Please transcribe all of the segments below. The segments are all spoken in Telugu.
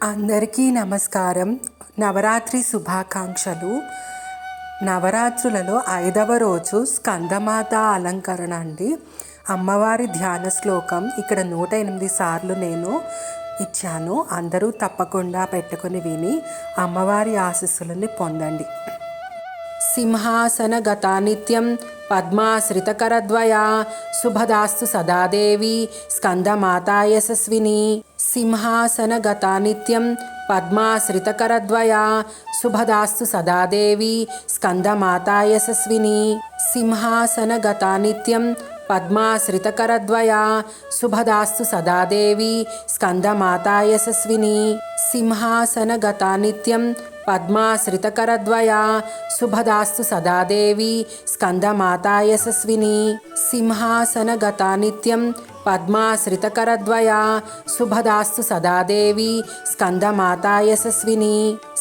అందరికీ నమస్కారం. నవరాత్రి శుభాకాంక్షలు. నవరాత్రులలో 5వ రోజు స్కందమాత అలంకరణ అండి. అమ్మవారి ధ్యాన శ్లోకం ఇక్కడ 108 సార్లు నేను ఇచ్చాను. అందరూ తప్పకుండా పెట్టుకుని విని అమ్మవారి ఆశీస్సులని పొందండి. సింహాసన గతా నిత్యం పద్మాశ్రితకరద్వయా శుభదాస్తు సదాదేవి స్కందమాతా యశస్విని. సింహాసన గతా నిత్యం పద్మాశ్రితకరద్వయా శుభదాస్తు సదాదేవి స్కందమాతా యశస్విని. సింహాసన గతా నిత్యం పద్మాశ్రితకరద్వయా శుభదాస్తు సదాదేవి స్కందమాతా యశస్విని. సింహాసన గతా నిత్యం పద్మాశ్రితకరద్వయా శుభదాస్తు సదాదేవి స్కందమాతా యశస్విని. సింహాసన గతా నిత్యం పద్మాశ్రితకరద్వయా శుభదాస్తు సదాదేవి స్కందమాతా యశస్విని.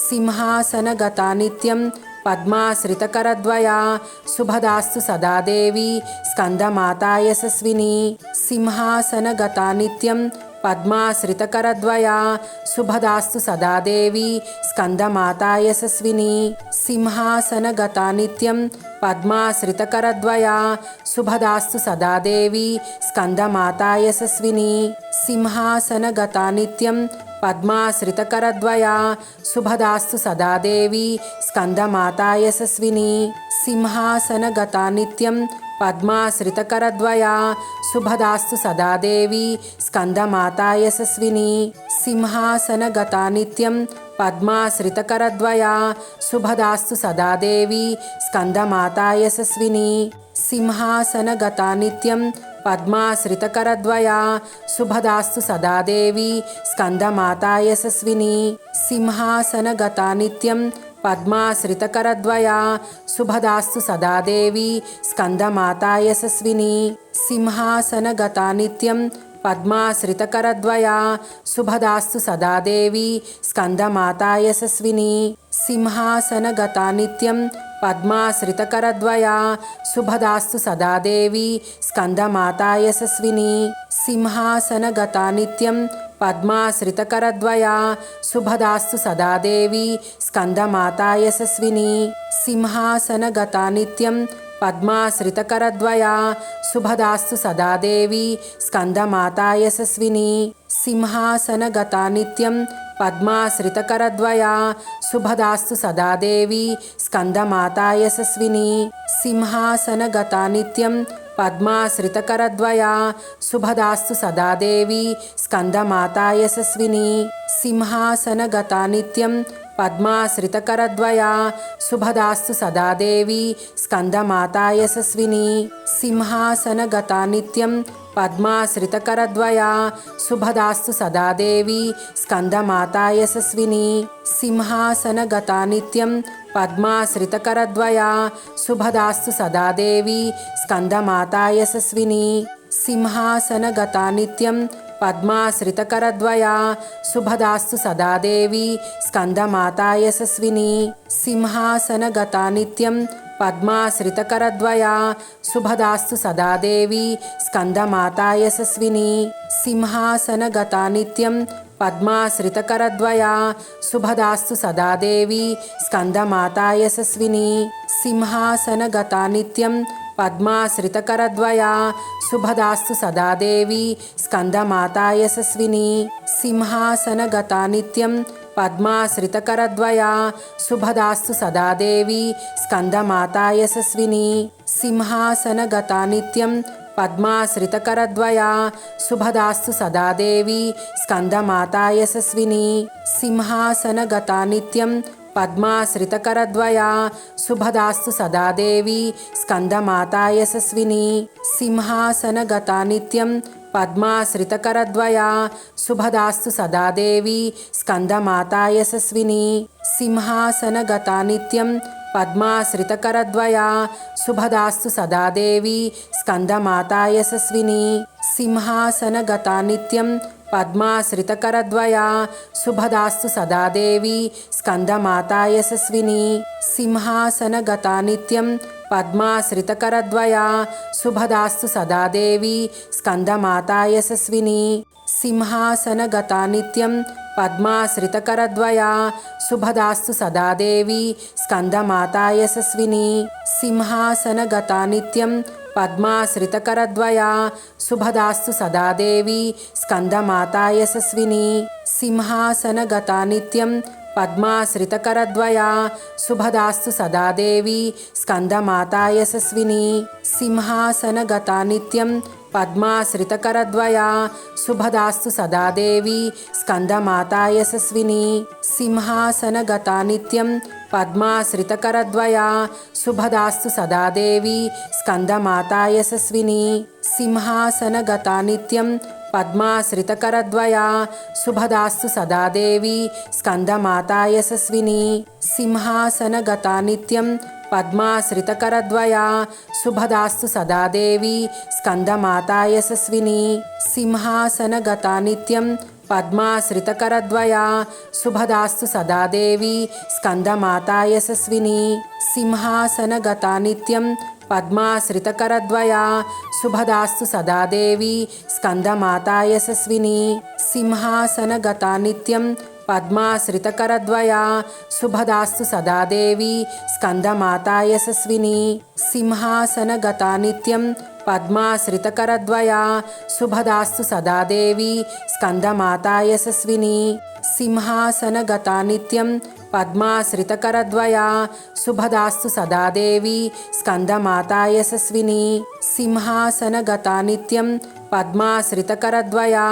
సింహాసన గతా నిత్యం పద్మాశ్రితకరద్వయా శుభదాస్తు సదాదేవి స్కందమాతా యశస్విని. సింహాసన గతా నిత్యం పద్మాశ్రితకరద్వయా శుభదాస్తు సదాదేవి స్కందమాతా యశస్విని. సింహాసన గతా నిత్యం పద్మాశ్రితకరద్వయా శుభదాస్తు సదాదేవి స్కందమాతా యశస్విని. సింహాసన గతా నిత్యం పద్మాశ్రితకరద్వయా శుభదాస్తు సదాదేవి స్కందమాతా యశస్విని. సింహాసన గతా నిత్యం పద్మాశ్రితకరద్వయా శుభదాస్తు సదాదేవి స్కందమాతా యశస్విని. సింహాసన గతా నిత్యం పద్మాశ్రితకరద్వయా శుభదాస్తు సదాదేవి స్కందమాతా యశస్విని. సింహాసన గతా నిత్యం పద్మాశ్రితకరద్వయా శుభదాస్తు సదాదేవి స్కందమాతా యశస్విని. సింహాసన గతా నిత్యం పద్మాశ్రితకరద్వయా శుభదాస్తు సదాదేవి స్కందమాతా యశస్విని. సింహాసన గతా నిత్యం పద్మాశ్రితకరద్వయా శుభదాస్తు సదాదేవి స్కందమాతా యశస్విని. సింహాసన గతా నిత్యం పద్మాశ్రితకరద్వయా శుభదాస్తు సదాదేవి స్కందమాతా యశస్విని. సింహాసన గతా నిత్యం పద్మాశ్రితకరద్వయా శుభదాస్తు సదాదేవి స్కందమాతా యశస్విని. సింహాసన గతా నిత్యం పద్మాశ్రితకరద్వయా శుభదాస్తు సదాదేవి స్కందమాతా యశస్విని. సింహాసన గతా నిత్యం పద్మాశ్రితకరద్వయా శుభదాస్తు సదాదేవి స్కందమాతా యశస్విని. సింహాసన గతా నిత్యం పద్మాశ్రితకరద్వయా శుభదాస్తు సదాదేవి స్కందమాతా యశస్విని. సింహాసన గతా నిత్యం పద్మాశ్రితకరద్వయా శుభదాస్తు సదాదేవి స్కందమాతా యశస్విని. సింహాసన గతా నిత్యం పద్మాశ్రితకరద్వయా శుభదాస్తు సదాదేవి స్కందమాతా యశస్విని. సింహాసన గతా నిత్యం పద్మాశ్రితకరద్వయా శుభదాస్తు సదాదేవి స్కందమాతా యశస్విని. సింహాసన గతా నిత్యం పద్మాశ్రితకరద్వయా శుభదాస్తు సదాదేవి స్కందమాతా యశస్విని. సింహాసన గతా నిత్యం పద్మాశ్రితకరద్వయా శుభదాస్తు సదాదేవి స్కందమాతా యశస్విని. సింహాసన గతా నిత్యం పద్మాశ్రితకరద్వయా శుభదాస్తు సదాదేవి స్కందమాతా యశస్విని. సింహాసన గతా నిత్యం పద్మాశ్రితకరద్వయా శుభదాస్తు సదాదేవి స్కందమాతా యశస్విని. సింహాసన గతా నిత్యం పద్మాశ్రితకరద్వయా శుభదాస్తు సదాదేవి స్కందమాతా యశస్విని. సింహాసన గతా నిత్యం పద్మాశ్రితకరద్వయా శుభదాస్తు సదాదేవి స్కందమాతా యశస్విని. సింహాసన గతా నిత్యం పద్మాశ్రితకరద్వయా శుభదాస్తు సదాదేవి స్కందమాతా యశస్విని. సింహాసన గతా నిత్యం పద్మాశ్రితకరద్వయా శుభదాస్తు సదాదేవి స్కందమాతా యశస్విని. సింహాసన గతా నిత్యం పద్మాశ్రితకరద్వయా శుభదాస్తు సదాదేవి స్కందమాతా యశస్విని. సింహాసన గతా నిత్యం పద్మాశ్రితకరద్వయా శుభదాస్తు సదాదేవి స్కందమాతా యశస్విని. సింహాసన గతా నిత్యం పద్మాశ్రితకరద్వయా శుభదాస్తు సదాదేవి స్కందమాతా యశస్విని. సింహాసన గతా నిత్యం పద్మాశ్రితకరద్వయా శుభదాస్తు సదా దేవి స్కందమాతా యశస్విని సింహాసనగతా నిత్యం పద్మాశ్రితకరద్వయా శుభదాస్తు సదా దేవి స్కందమాతా యశస్విని సింహాసనగతా నిత్యం పద్మాశ్రితకరద్వయా శుభదాస్తు సదా దేవి స్కందమాతా యశస్విని సింహాసనగతా నిత్యం పద్మాశ్రితకరద్వయా శుభదాస్తు సదా దేవి స్కందమాతా యశస్విని సింహాసనగతా నిత్యం పద్మాశ్రితకరద్వయా శుభదాస్తు సదా దేవి స్కందమాతా యశస్విని సింహాసనగతా నిత్యం పద్మాశ్రితకరద్వయా శుభదాస్తు సదా దేవి స్కందమాతా యశస్విని సింహాసనగతా నిత్యం పద్మాశ్రితకరద్వయా శుభదాస్తు సదా దేవి స్కందమాతా యశస్విని సింహాసనగతా నిత్యం పద్మాశ్రితకరద్వయా శుభదాస్తు సదా దేవి స్కందమాతా యశస్విని సింహాసనగతా నిత్యం పద్మాశ్రితకరద్వయా శుభదాస్తు సదా దేవి స్కందమాతా యశస్విని సింహాసనగతా నిత్యం పద్మాశ్రితకరద్వయా శుభదాస్తు సదా దేవి స్కందమాతా యశస్విని సింహాసనగతా నిత్యం పద్మాశ్రితకరద్వయా శుభదాస్తు సదా దేవి స్కందమాతా యశస్విని సింహాసనగతా నిత్యం పద్మాశ్రితకరద్వయా శుభదాస్తు సదా దేవి స్కందమాతా యశస్విని సింహాసనగతా నిత్యం పద్మాశ్రితకరద్వయా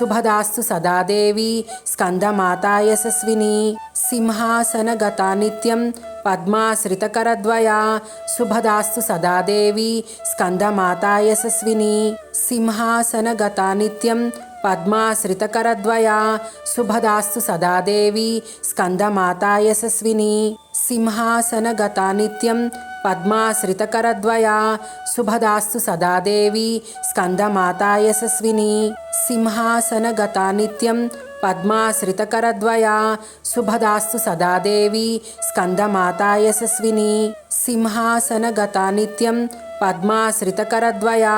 శుభదాస్తు సదా దేవి స్కందమాతా యశస్విని సింహాసనగతా నిత్యం పద్మాశ్రితకరద్వయా శుభదాస్తు సదా దేవి స్కందమాతా యశస్విని సింహాసనగతా నిత్యం పద్మాశ్రితకరద్వయా శుభదాస్తు సదా దేవి స్కందమాతా యశస్విని సింహాసనగతా నిత్యం పద్మాశ్రితకరద్వయా శుభదాస్తు సదా దేవి స్కందమాతా యశస్విని సింహాసనగతా నిత్యం పద్మాశ్రితకరద్వయా శుభదాస్తు సదా దేవి స్కందమాతా యశస్విని సింహాసనగతా నిత్యం పద్మాశ్రితకరద్వయా శుభదాస్తు సదా దేవి స్కందమాతా యశస్విని సింహాసనగతా నిత్యం పద్మాశ్రితకరద్వయా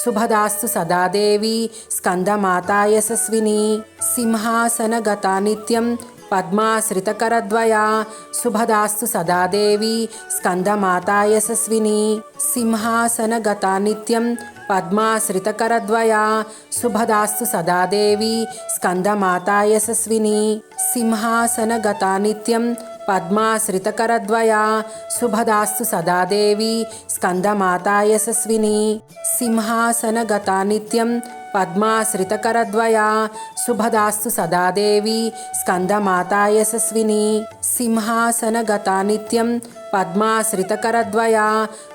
శుభదాస్తు సదా దేవి స్కందమాతా యశస్విని సింహాసనగతా నిత్యం పద్మాశ్రితకరద్వయా శుభదాస్తు సదా దేవి స్కందమాతా యశస్విని సింహాసనగతా నిత్యం పద్మాశ్రితకరద్వయా శుభదాస్తు సదా దేవి స్కందమాతా యశస్విని సింహాసనగతా నిత్యం పద్మాశ్రితకరద్వయా శుభదాస్తు సదా దేవి స్కందమాతా యశస్విని సింహాసనగతా నిత్యం పద్మాశ్రితకరద్వయా శుభదాస్తు సదా దేవి స్కందమాతా యశస్విని సింహాసనగతా నిత్యం పద్మాశ్రితకరద్వయా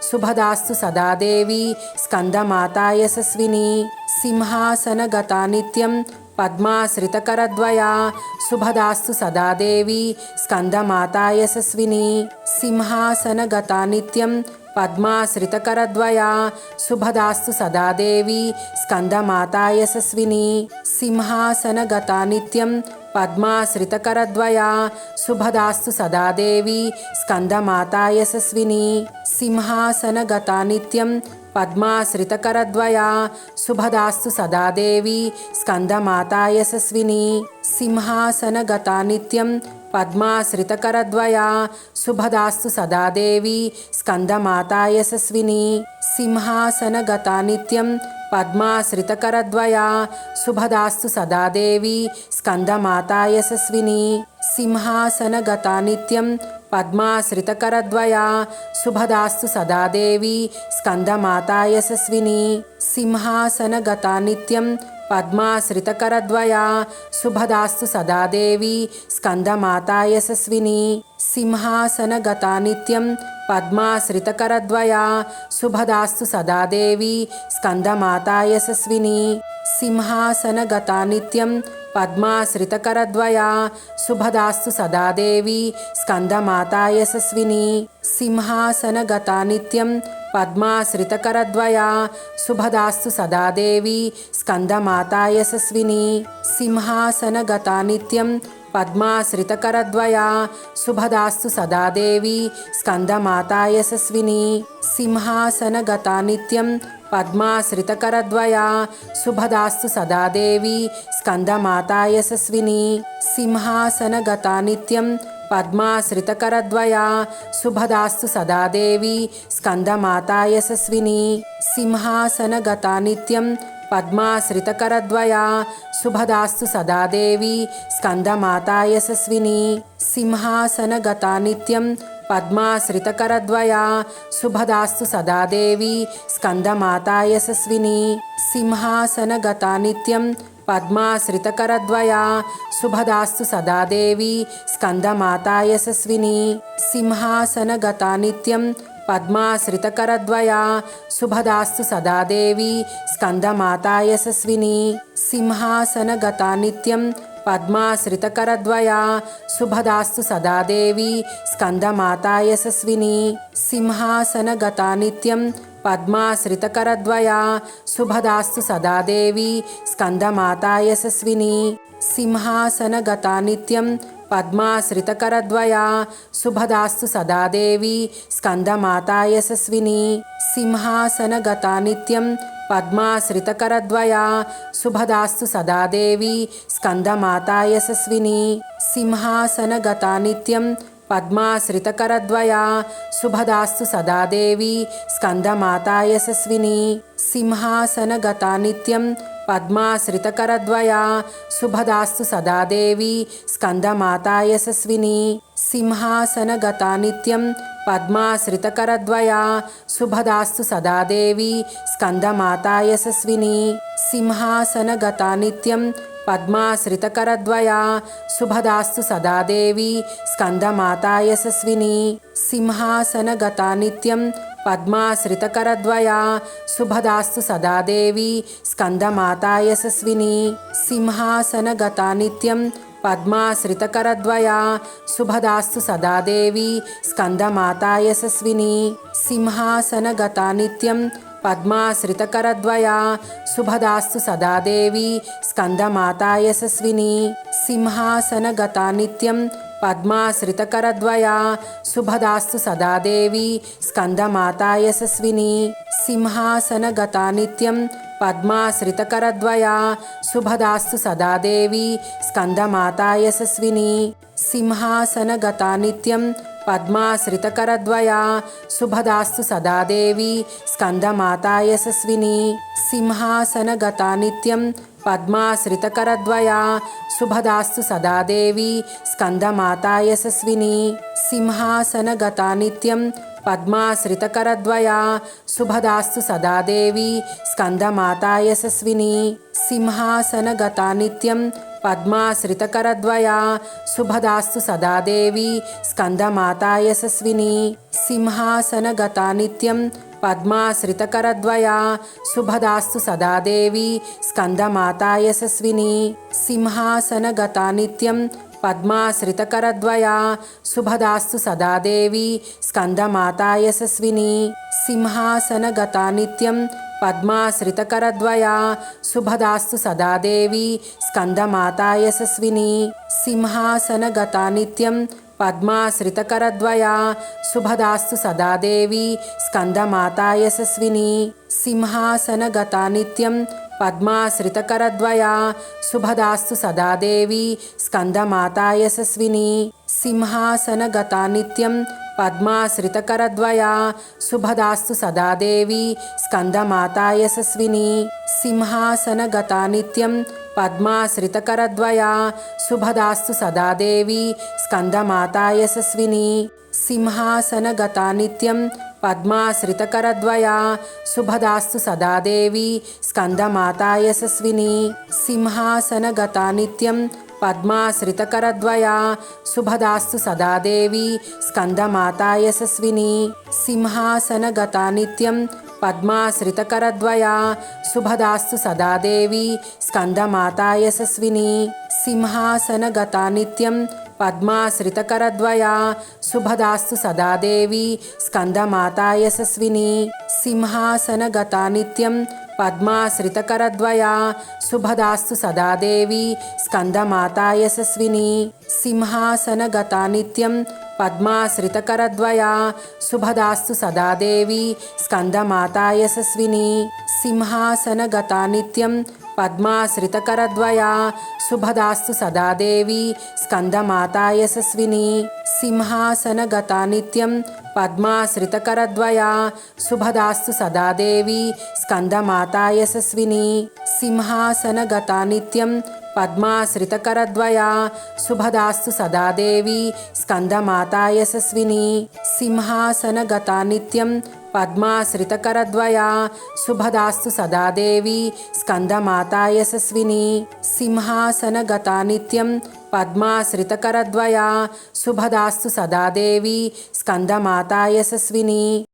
శుభదాస్తు సదా దేవి స్కందమాతా యశస్విని సింహాసనగతా నిత్యం పద్మాశ్రితకరద్వయా శుభదాస్తు సదా దేవి స్కందమాతా యశస్విని సింహాసనగతా నిత్యం పద్మాశ్రితకరద్వయా శుభదాస్తు సదా దేవి స్కందమాతా యశస్విని సింహాసనగతా నిత్యం పద్మాశ్రితకరద్వయా శుభదాస్తు సదా దేవి స్కందమాతా యశస్విని సింహాసనగతా నిత్యం పద్మాశ్రితకరద్వయా శుభదాస్తు సదా దేవి స్కందమాతా యశస్విని సింహాసనగతా నిత్యం పద్మాశ్రితకరద్వయా శుభదాస్తు సదా దేవి స్కందమాతా యశస్విని సింహాసనగతా నిత్యం పద్మాశ్రితకరద్వయా శుభదాస్తు సదా దేవి స్కందమాతా యశస్విని సింహాసనగతా నిత్యం పద్మాశ్రితకరద్వయా శుభదాస్తు సదా దేవి స్కందమాతా యశస్విని సింహాసనగతా నిత్యం పద్మాశ్రితకరద్వయా శుభదాస్తు సదా దేవి స్కందమాతా యశస్విని సింహాసనగతా నిత్యం పద్మాశ్రితకరద్వయా శుభదాస్తు సదా దేవి స్కందమాతా యశస్విని సింహాసనగతా నిత్యం పద్మాశ్రితకరద్వయా శుభదాస్తు సదా దేవి స్కందమాతా యశస్విని సింహాసనగతా నిత్యం పద్మాశ్రితకరద్వయా శుభదాస్తు సదా దేవి స్కందమాతా యశస్విని సింహాసనగతా నిత్యం పద్మాశ్రితకరద్వయా శుభదాస్తు సదా దేవి స్కందమాతా యశస్విని సింహాసనగతా నిత్యం పద్మాశ్రితకరద్వయా శుభదాస్తు సదా దేవి స్కందమాతా యశస్విని సింహాసనగతా నిత్యం పద్మాశ్రితకరద్వయా శుభదాస్తు సదా దేవి స్కందమాతా యశస్విని సింహాసనగతా నిత్యం పద్మాశ్రితకరద్వయా శుభదాస్తు సదా దేవి స్కందమాతా యశస్విని సింహాసనగతా నిత్యం పద్మాశ్రితకరద్వయా శుభదాస్తు సదా దేవి స్కందమాతా యశస్విని సింహాసనగతా నిత్యం పద్మాశ్రితకరద్వయా శుభదాస్తు సదా దేవి స్కందమాతా యశస్విని సింహాసనగతా నిత్యం పద్మాశ్రితకరద్వయా శుభదాస్తు సదా దేవి స్కందమాతా యశస్విని సింహాసనగతా నిత్యం పద్మాశ్రితకరద్వయా శుభదాస్తు సదా దేవి స్కందమాతా యశస్విని సింహాసనగతా నిత్యం పద్మాశ్రితకరద్వయా శుభదాస్తు సదా దేవి స్కందమాతా యశస్విని సింహాసనగతా నిత్యం పద్మాశ్రితకరద్వయా శుభదాస్తు సదా దేవి స్కందమాతా యశస్విని సింహాసనగతా నిత్యం పద్మాశ్రితకరద్వయా శుభదాస్తు సదా దేవి స్కందమాతా యశస్విని సింహాసనగతా నిత్యం పద్మాశ్రితకరద్వయా శుభదాస్తు సదా దేవి స్కందమాతా యశస్విని సింహాసనగతా నిత్యం పద్మాశ్రితకరద్వయా శుభదాస్తు సదా దేవి స్కందమాతా యశస్విని సింహాసనగతా నిత్యం పద్మాశ్రితకరద్వయా శుభదాస్తు సదా దేవి స్కందమాతా యశస్విని సింహాసనగతా నిత్యం పద్మాశ్రితకరద్వయా శుభదాస్తు సదా దేవి స్కందమాతా యశస్విని సింహాసనగతా నిత్యం పద్మాశ్రితకరద్వయా శుభదాస్తు సదా దేవి స్కందమాతా యశస్విని సింహాసనగతా నిత్యం పద్మాశ్రితకరద్వయా శుభదాస్తు సదా దేవి స్కందమాతా యశస్విని సింహాసనగతా నిత్యం పద్మాశ్రితకరద్వయా శుభదాస్తు సదా దేవి స్కందమాతా యశస్విని సింహాసనగతా నిత్యం పద్మాశ్రితకరద్వయా శుభదాస్తు సదా దేవి స్కందమాతా యశస్విని సింహాసనగతా నిత్యం పద్మాశ్రితకరద్వయా శుభదాస్తు సదా దేవి స్కందమాతా యశస్విని సింహాసనగతా నిత్యం పద్మాశ్రితకరద్వయా శుభదాస్తు సదా దేవి స్కందమాతా యశస్విని సింహాసనగతా నిత్యం పద్మాశ్రితకరద్వయా శుభదాస్తు సదా దేవి స్కందమాతా యశస్విని సింహాసనగతా నిత్యం పద్మాశ్రితకరద్వయా శుభదాస్తు సదా దేవి స్కందమాతా యశస్విని సింహాసనగతా నిత్యం పద్మాశ్రితకరద్వయా శుభదాస్తు సదా దేవి స్కందమాతా యశస్విని సింహాసనగతా నిత్యం పద్మాశ్రితకరద్వయా శుభదాస్తు సదా దేవి స్కందమాతా యశస్విని సింహాసనగతా నిత్యం పద్మాశ్రితకరద్వయా శుభదాస్తు సదా దేవి స్కందమాతా యశస్విని సింహాసనగతా నిత్యం పద్మాశ్రితకరద్వయా శుభదాస్తు సదా దేవి స్కందమాతా యశస్విని సింహాసనగతా నిత్యం పద్మాశ్రితకరద్వయా శుభదాస్తు సదా దేవి స్కందమాతా యశస్విని సింహాసనగతా నిత్యం పద్మాశ్రితకరద్వయా శుభదాస్తు సదా దేవి స్కందమాతా యశస్విని సింహాసనగతా నిత్యం పద్మాశ్రితకరద్వయా శుభదాస్తు సదా దేవి స్కందమాతా యశస్విని సింహాసనగతా నిత్యం పద్మాశ్రితకరద్వయా శుభదాస్తు సదా దేవి స్కందమాతా యశస్విని సింహాసనగతా నిత్యం పద్మాశ్రితకరద్వయా శుభదాస్తు సదా దేవి స్కందమాతా యశస్విని సింహాసనగతా నిత్యం పద్మాశ్రితకరద్వయా శుభదాస్తు సదా దేవి స్కందమాతా యశస్విని సింహాసనగతా నిత్యం పద్మాశ్రితకరద్వయా శుభదాస్తు సదా దేవి స్కందమాతా యశస్విని సింహాసనగతా నిత్యం పద్మాశ్రితకరద్వయా శుభదాస్తు సదా దేవి స్కందమాతా యశస్విని సింహాసనగతా నిత్యం పద్మాశ్రితకరద్వయా శుభదాస్తు సదాదేవి స్కందమాతా యశస్విని సింహాసనగతా నిత్యం పద్మాశ్రితకరద్వయా శుభదాస్తు సదాదేవి స్కందమాతా యశస్విని సింహాసనగతా నిత్యం పద్మాశ్రితకరద్వయా శుభదాస్తు సదాదేవి స్కందమాతా యశస్విని సింహాసనగతా నిత్యం పద్మాశ్రితకరద్వయా శుభదాస్తు సదాదేవి స్కందమాతా యశస్విని సింహాసనగతా నిత్యం పద్మాశ్రితకరద్వయా శుభదాస్తు సదాదేవి స్కందమాతా యశస్విని సింహాసనగతా నిత్యం పద్మాశ్రితకరద్వయా శుభదాస్తు సదాదేవి స్కందమాతా యశస్విని సింహాసనగతా నిత్యం పద్మాశ్రితకరద్వయా శుభదాస్తు సదాదేవి స్కందమాతా యశస్విని